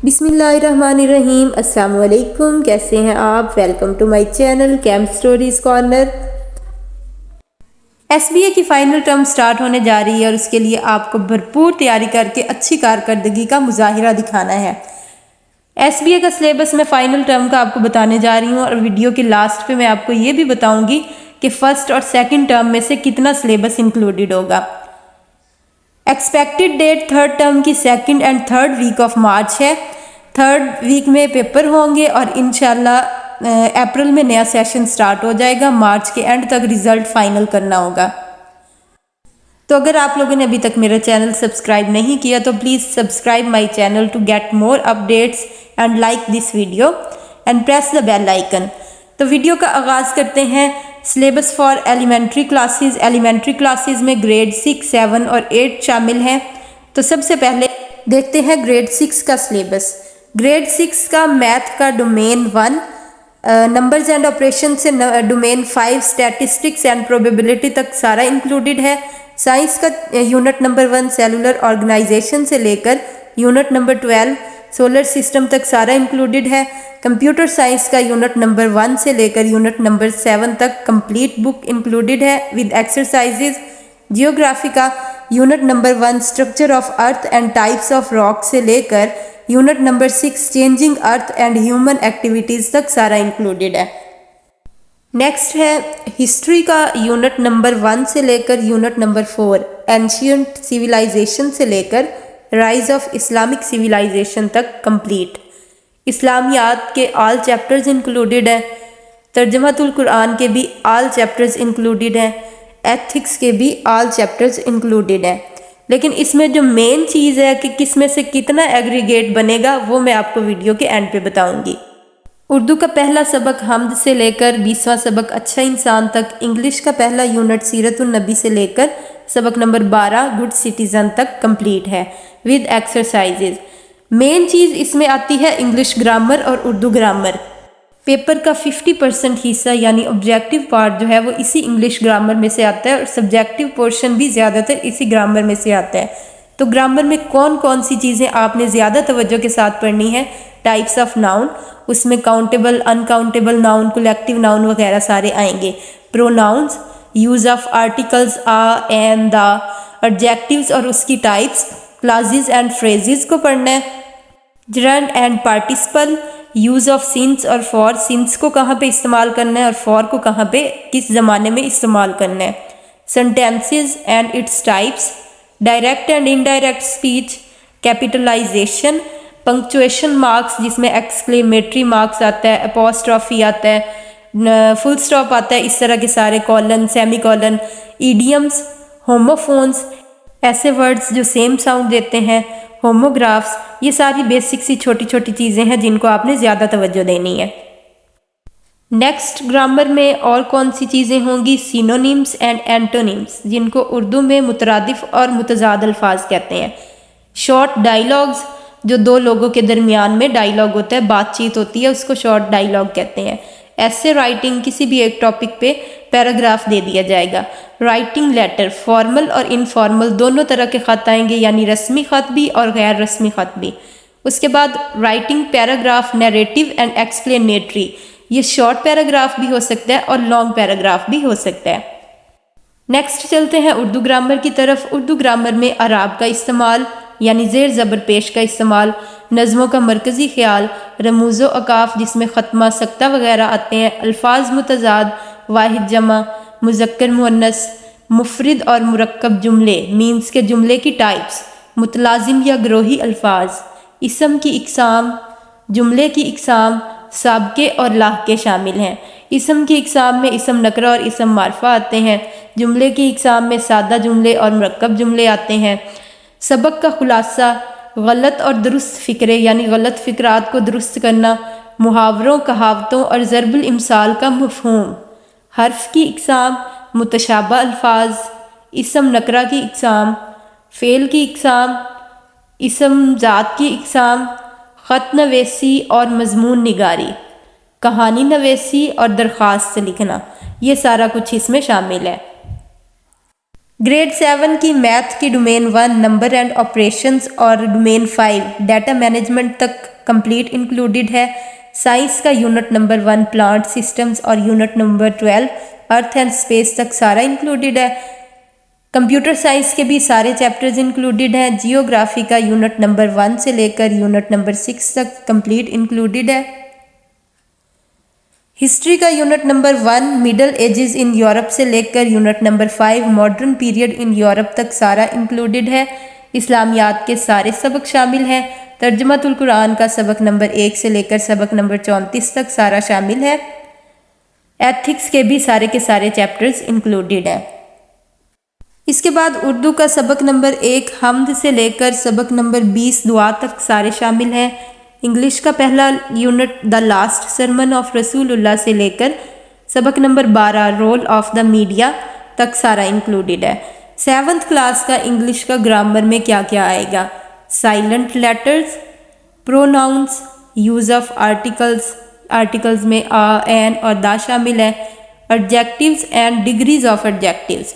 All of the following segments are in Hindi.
बिस्मिल्लाहिर्रहमानिर्रहीम। अस्सलाम वालेकुम। कैसे हैं आप? Welcome to my channel cam stories corner. SBA की फ़ाइनल टर्म स्टार्ट होने जा रही है और उसके लिए आपको भरपूर तैयारी करके अच्छी कारकर्दगी का मुजाहिरा दिखाना है। एसबीए का सिलेबस मैं फ़ाइनल टर्म का आपको बताने जा रही हूँ और वीडियो के लास्ट पे मैं आपको ये भी बताऊँगी कि फ़र्स्ट और सेकेंड टर्म में से कितना सिलेबस इंक्लूडेड होगा। एक्सपेक्टेड डेट थर्ड टर्म की second and third week of March है। थर्ड वीक में पेपर होंगे और इंशाल्लाह अप्रैल में नया सेशन स्टार्ट हो जाएगा। मार्च के एंड तक रिजल्ट फाइनल करना होगा। तो अगर आप लोगों ने अभी तक मेरा चैनल सब्सक्राइब नहीं किया तो please subscribe my channel to get more updates and like this video and press the bell icon. तो वीडियो का आगाज़ करते हैं। Syllabus for elementary classes. Elementary classes में ग्रेड 6, 7 और 8 शामिल हैं। तो सबसे पहले देखते हैं ग्रेड 6 का सिलेबस। ग्रेड 6 का मैथ का डोमेन 1, नंबर्स एंड ऑपरेशन से डोमेन 5, स्टैटिस्टिक्स एंड प्रोबेबिलिटी तक सारा इंक्लूडेड है। साइंस का यूनिट नंबर 1 सेलुलर ऑर्गेनाइजेशन से लेकर यूनिट नंबर 12 सोलर सिस्टम तक सारा इंक्लूडेड है। कंप्यूटर साइंस का यूनिट नंबर 1 से लेकर यूनिट नंबर 7 तक कंप्लीट बुक इंक्लूडेड है विद एक्सरसाइजेज। जियोग्राफी का unit number 1 structure of earth and types of rock से लेकर unit number 6 changing earth and human activities तक सारा इंक्लूडेड है। नेक्स्ट है हिस्ट्री का यूनिट नंबर 1 से लेकर यूनिट नंबर 4 एंशियंट सिविलाइजेशन से लेकर राइज ऑफ इस्लामिक सिविलाइजेशन तक कंप्लीट। इस्लामियात के आल चैप्टर्स इंक्लूडेड हैं। तर्जमातुल कुरान के भी आल चैप्टर्स इंक्लूडेड हैं। एथिक्स के भी आल चैप्टर्स इंक्लूडेड हैं। लेकिन इसमें जो मेन चीज़ है कि किस में से कितना एग्रीगेट बनेगा वो मैं आपको वीडियो के एंड पे बताऊंगी। उर्दू का पहला सबक हमद से लेकर 20वां सबक अच्छा इंसान तक। इंग्लिश का पहला यूनिट सीरतुन नबी से लेकर सबक नंबर 12 गुड सिटीज़न तक कंप्लीट है विद एक्सरसाइजेज। मेन चीज़ इसमें आती है इंग्लिश ग्रामर और उर्दू ग्रामर। पेपर का 50% हिस्सा यानी ऑब्जेक्टिव पार्ट जो है वो इसी इंग्लिश ग्रामर में से आता है और सब्जेक्टिव पोर्शन भी ज़्यादातर इसी ग्रामर में से आता है। तो ग्रामर में कौन कौन सी चीज़ें आपने ज़्यादा तवज्जो के साथ पढ़नी है। टाइप्स ऑफ नाउन, उसमें countable, uncountable noun, collective noun वगैरह सारे आएंगे। Pronouns, use of articles a, an, the, adjectives और उसकी टाइप्स, क्लासेस एंड फ्रेजेस को पढ़ना है। Gerund and participle, use of since और फॉर, सिंस को कहाँ पे इस्तेमाल करना है और फॉर को कहाँ पे किस ज़माने में इस्तेमाल करना है। Sentences and its types, direct and indirect speech, capitalisation, punctuation marks जिसमें एक्सक्लेमेटरी मार्क्स आता है, अपोस्ट्रॉफी आता है, फुल स्टॉप आता है, इस तरह के सारे, colon, semi colon, idioms, homophones, ऐसे वर्ड्स जो सेम साउंड देते हैं, होमोग्राफ्स, ये सारी बेसिक सी छोटी छोटी चीज़ें हैं जिनको आपने ज़्यादा तवज्जो देनी है। नेक्स्ट ग्रामर में और कौन सी चीज़ें होंगी। सिनोनिम्स एंड एंटोनिम्स जिनको उर्दू में मुतरादिफ और मुतजाद अल्फाज कहते हैं। शॉर्ट डायलॉग्स जो दो लोगों के दरमियान में डायलॉग होता है, बातचीत होती है, उसको शॉर्ट डायलॉग कहते हैं। ऐसे राइटिंग किसी भी एक टॉपिक पे पैराग्राफ दे दिया जाएगा। राइटिंग लेटर, फॉर्मल और इनफॉर्मल दोनों तरह के ख़त आएंगे यानी रस्मी ख़त भी और गैर रस्मी ख़त भी। उसके बाद writing paragraph, narrative and explanatory, ये शॉर्ट पैराग्राफ भी हो सकता है और लॉन्ग पैराग्राफ भी हो सकता है। नेक्स्ट चलते हैं उर्दू ग्रामर की तरफ। उर्दू ग्रामर में अराब का इस्तेमाल यानी ज़ेर ज़बर पेश का इस्तेमाल, नज़मों का मरकज़ी ख्याल, रमूज़ो अकाफ जिसमें ख़त्मा सख्ता वगैरह आते हैं, अल्फाज मुतजाद, वाहिद जमा, मुज़क्कर मुअन्नस, मुफरिद और मुरक्कब जुमले मीन्स के जुमले की टाइप्स, मुतलाजिम या ग्रोही अल्फाज, इसम की इकसाम, जुमले की इकसाम, साबके और लाहके शामिल हैं। इसम की इकसाम में इसम नकरा और इसम मारफा आते हैं। जुमले की इकसाम में सादा जुमले और मुरक्कब जुमले आते हैं। सबक का खुलासा, गलत और दुरुस्त फ़िक्रे यानी गलत फ़िक्रात को दुरुस्त करना, मुहावरों, कहावतों और ज़रबुल इमसाल का मफ़हूम, हर्फ की इकसाम, मुतशाबा अल्फाज, इसम नकरा की इकसाम, फ़ेल की इकसाम, इसम ज़ात की इकसाम, ख़त नवेसी और मज़मून निगारी, कहानी नवेसी और दरख्वास्त लिखना, ये सारा कुछ इसमें शामिल है। ग्रेड 7 की मैथ की डोमेन 1 नंबर एंड ऑपरेशंस और डोमेन 5 डाटा मैनेजमेंट तक कंप्लीट इंक्लूडेड है। साइंस का यूनिट नंबर 1 प्लांट सिस्टम्स और unit number 12 earth and space तक सारा इंक्लूडेड है। कंप्यूटर साइंस के भी सारे चैप्टर्स इंक्लूडेड हैं। जियोग्राफी का यूनिट नंबर 1 से लेकर यूनिट नंबर 6 तक कंप्लीट इंक्लूडेड है। हिस्ट्री का unit number 1 middle edges in Europe से लेकर unit number 5 modern period in Europe तक सारा इंक्लूडेड है। इस्लामियात के सारे सबक शामिल हैं। तर्जुमातुल कुरान का सबक नंबर 1 से लेकर सबक नंबर 34 तक सारा शामिल है। एथिक्स के भी सारे के सारे चैप्टर्स इंक्लूडेड हैं। इसके बाद उर्दू का सबक नंबर 1 हमद से लेकर सबक नंबर 20 दुआ तक सारे शामिल हैं। इंग्लिश का पहला unit the last sermon of रसूलुल्लाह से लेकर सबक number 12 role of the media तक सारा इंक्लूडेड है। 7th क्लास का इंग्लिश का ग्रामर में क्या क्या आएगा? Silent letters, pronouns, use of articles, articles में आ, एन और दा शामिल है। Adjectives and degrees of adjectives,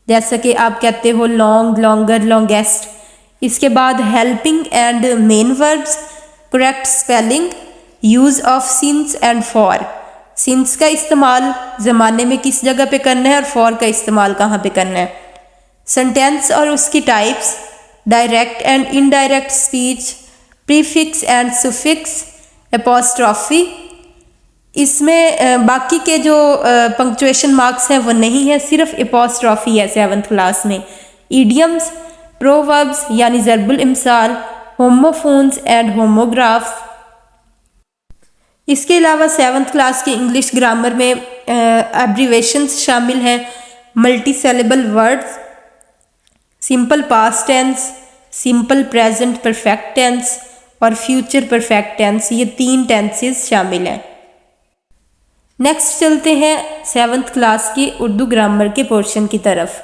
जैसा कि आप कहते हो लॉन्ग, लॉन्गर, लॉन्गेस्ट। इसके बाद helping and main verbs, correct spelling, use of since and for. Since का इस्तेमाल ज़माने में किस जगह पे करना है और फॉर का इस्तेमाल कहाँ पे करना है। सेंटेंस और उसकी types, direct and indirect speech, prefix and suffix, apostrophe. इसमें बाकी के जो पंक्चुएशन मार्क्स हैं वो नहीं है, सिर्फ एपोस्ट्रॉफी है 7th क्लास में। ईडियम्स, प्रोवर्ब्स यानी ज़रबुल इमसाल, होमोफोन्स एंड होमोग्राफ्स। इसके अलावा 7th क्लास के इंग्लिश ग्रामर में एब्रीवेशंस शामिल हैं। Multi syllable words, simple past tense, simple present perfect tense और फ्यूचर परफेक्ट टेंस, ये 3 टेंसेस शामिल हैं। नेक्स्ट चलते हैं 7th क्लास की उर्दू ग्रामर के पोर्शन की तरफ।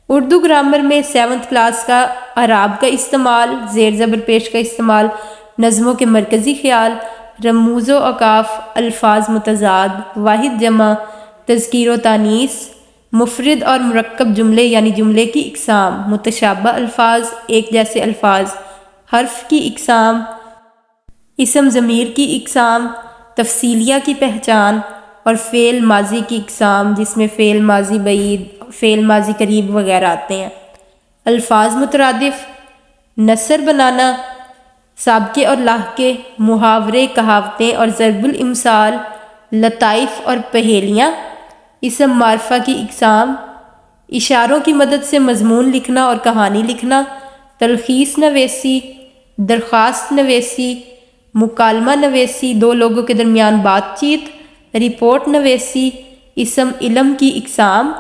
उर्दू ग्रामर में 7th क्लास का अराब का इस्तेमाल, ज़ेर ज़बर पेश का इस्तेमाल, नज़मों के मरकज़ी ख्याल, रमूज़ो अकाफ, अल्फाज मुतज़ाद, वाहिद जमा, तज़कीर तानीस, मुफरद और मुरक्कब जुमले यानी जुमले की इक़साम, मुतशाबा अल्फाज, एक जैसे अल्फाज, हर्फ की इक़साम, इसम ज़मीर की इक़साम, तफसीलिया की पहचान और फ़ेल माजी की इक़साम, जिसमें फ़ेल माजी बईद, फ़ेल माजी करीब वगैरह आते हैं। अल्फाज मुतरादिफ, नसर बनाना, साबके और लाहके, मुहावरे, कहावतें और ज़रबुल इमसाल, लताइफ़ और पहेलियाँ, इसम मारफा की इक़साम, इशारों की मदद से मज़मून लिखना और कहानी लिखना, तलख़ीस नवेसी, दरख्वास्त नवेसी, मुकालमा नवेसी, दो लोगों के दरमियान बातचीत, रिपोर्ट नवेसी, इसम इलम की इक़साम।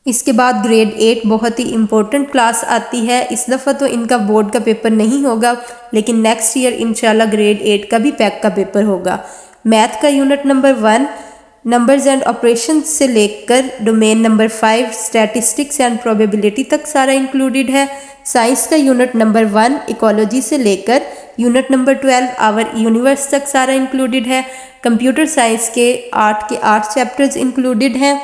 इसके बाद ग्रेड 8 बहुत ही इम्पोर्टेंट क्लास आती है। इस दफ़ा तो इनका बोर्ड का पेपर नहीं होगा, लेकिन नेक्स्ट ईयर इंशाल्लाह ग्रेड 8 का भी पैक का पेपर होगा। मैथ का unit number 1 numbers and operations से लेकर domain number 5 statistics and probability तक सारा इंक्लूडेड है। साइंस का यूनिट नंबर 1 इकोलॉजी से लेकर यूनिट नंबर 12 आवर यूनिवर्स तक सारा इंक्लूडेड है। कंप्यूटर साइंस के 8 चैप्टर्स इंक्लूडेड हैं।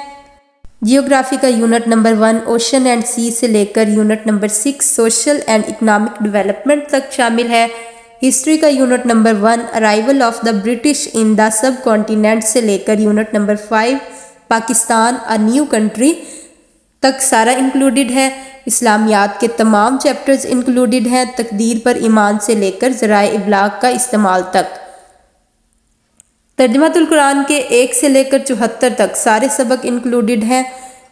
जियोग्राफी का यूनिट नंबर 1 ओशन एंड सी से लेकर unit number 6 social and economic development तक शामिल है। हिस्ट्री का unit number 1 arrival of the British in the sub continent से लेकर unit number 5 Pakistan a new country तक सारा इंक्लूडेड है। इस्लामियात के तमाम चैप्टर्स इंक्लूडेड हैं, तकदीर पर ईमान से लेकर ज़राए इब्लाग का इस्तेमाल तक। तर्जुमातुल कुरान के 1 से लेकर 74 तक सारे सबक इंक्लूडेड हैं।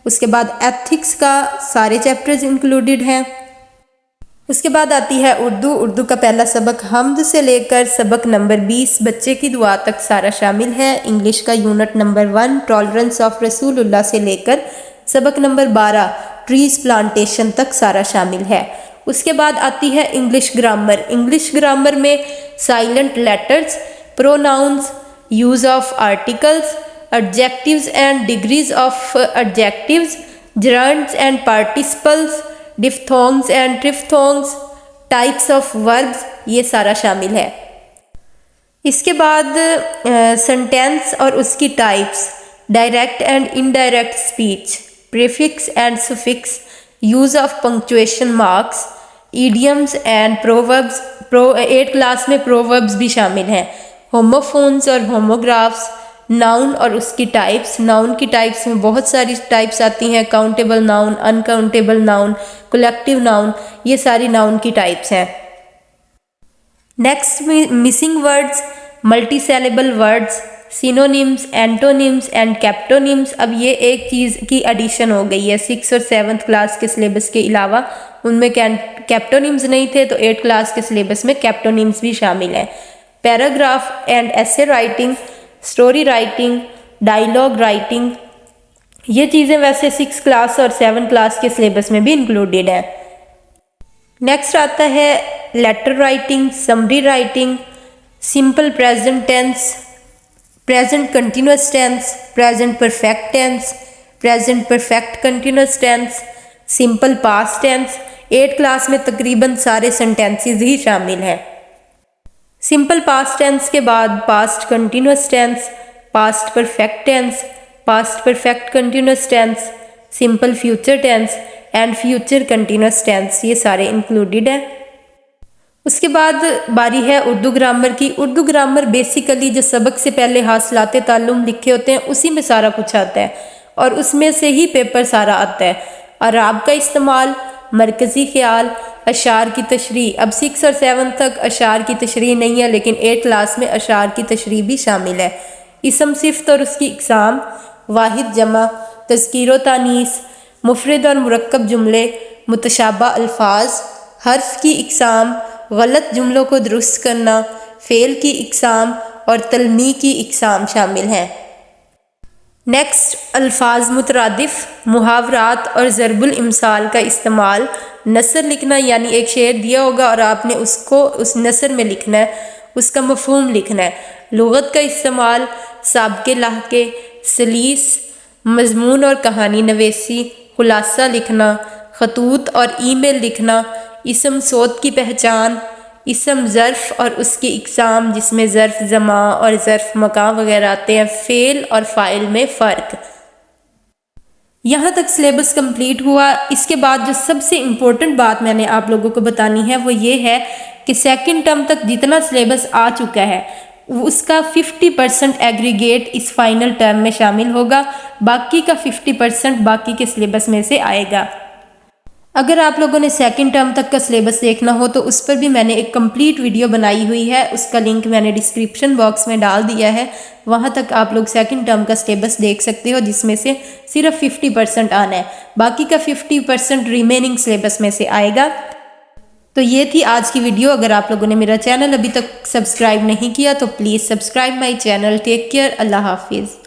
उसके बाद एथिक्स का सारे चैप्टर्स इंक्लूडेड हैं। उसके बाद आती है उर्दू का पहला सबक हमद से लेकर सबक नंबर 20 बच्चे की दुआ तक सारा शामिल है। इंग्लिश का यूनिट नंबर 1 टॉलरेंस ऑफ रसूलुल्लाह से लेकर सबक नंबर 12 ट्रीज प्लांटेशन तक सारा शामिल है। उसके बाद आती है इंग्लिश ग्रामर। इंग्लिश ग्रामर में silent letters, pronouns, use of articles, adjectives and degrees of adjectives, gerunds and participles, diphthongs and triphthongs, types of verbs, ये सारा शामिल है। इसके बाद सेंटेंस और उसकी types, direct and indirect speech, prefix and suffix, use of punctuation marks, idioms and proverbs. 8 class में प्रोवर्ब्स भी शामिल हैं। होमोफोन्स और होमोग्राफ्स, नाउन और उसकी टाइप्स। नाउन की टाइप्स में बहुत सारी टाइप्स आती हैं, countable noun, uncountable noun, collective noun, ये सारी नाउन की टाइप्स हैं। Next missing words, multisyllable words, synonyms, antonyms and capitonyms. अब ये एक चीज़ की एडिशन हो गई है 6 और 7th क्लास के सिलेबस के अलावा, उनमें कैप्टोनिम्स नहीं थे तो 8 क्लास के सिलेबस में कैप्टोनिम्स भी शामिल हैं। Paragraph and essay writing, story writing, dialogue writing, ये चीज़ें वैसे 6 क्लास और 7 क्लास के सिलेबस में भी इंक्लूडेड है। नेक्स्ट आता है letter writing, summary writing, simple present tense, present continuous tense, present perfect tense, present perfect continuous tense, simple past tense. 8 class में तकरीबन सारे सेंटेंसेस ही शामिल हैं। सिंपल पास्ट टेंस के बाद past continuous tense, past perfect tense, past perfect continuous tense, simple future tense and future continuous tense, ये सारे इंक्लूडेड हैं। उसके बाद बारी है उर्दू ग्रामर की। उर्दू ग्रामर बेसिकली जो सबक से पहले हासिलाते ताल्लुम लिखे होते हैं उसी में सारा कुछ आता है और उसमें से ही पेपर सारा आता है। अराब का इस्तेमाल, मरकज़ी ख्याल, अशार की तशरीह। अब 6 और 7 तक अशार की तशरीह नहीं है, लेकिन 8 क्लास में अशार की तशरीह भी शामिल है। इसम सिफ्त और उसकी इकसाम, वाहिद जमा, तज़कीर तानीस, मुफरद और मुरक्कब जुमले, मुतशाबा अल्फाज, हर्फ की इकसाम, गलत जुमलों को दुरुस्त करना, फ़ेल की इकसाम और तलमी की इकसाम शामिल हैं। नेक्स्ट अल्फाज मुतरादिफ, मुहावरात और ज़रबुल इमसाल का इस्तेमाल। नसर लिखना, यानी एक शेर दिया होगा और आपने उसको उस नसर में लिखना है, उसका मफहूम लिखना है। लुगत का इस्तेमाल, साबके लाहके, सलीस, मजमून और कहानी नवेसी, खुलासा लिखना, खतूत और ईमेल लिखना, इसम सोत की पहचान, इसम ज़र्फ़ और उसकी इकसाम जिसमें ज़र्फ़ ज़मा और ज़र्फ़ मकाम वगैरह आते हैं, फ़ेल और फ़ाइल में फ़र्क। यहाँ तक सिलेबस कंप्लीट हुआ। इसके बाद जो सबसे इम्पोर्टेंट बात मैंने आप लोगों को बतानी है वो ये है कि सेकंड टर्म तक जितना सिलेबस आ चुका है उसका 50% एग्रीगेट इस फाइनल टर्म में शामिल होगा, बाकी का 50% बाकी के सिलेबस में से आएगा। अगर आप लोगों ने सेकंड टर्म तक का सिलेबस देखना हो तो उस पर भी मैंने एक कंप्लीट वीडियो बनाई हुई है, उसका लिंक मैंने डिस्क्रिप्शन बॉक्स में डाल दिया है। वहाँ तक आप लोग सेकंड टर्म का सिलेबस देख सकते हो, जिसमें से सिर्फ 50% आना है, बाकी का 50% रिमेनिंग सिलेबस में से आएगा। तो ये थी आज की वीडियो। अगर आप लोगों ने मेरा चैनल अभी तक सब्सक्राइब नहीं किया तो please subscribe my channel. Take care, अल्लाह हाफिज़।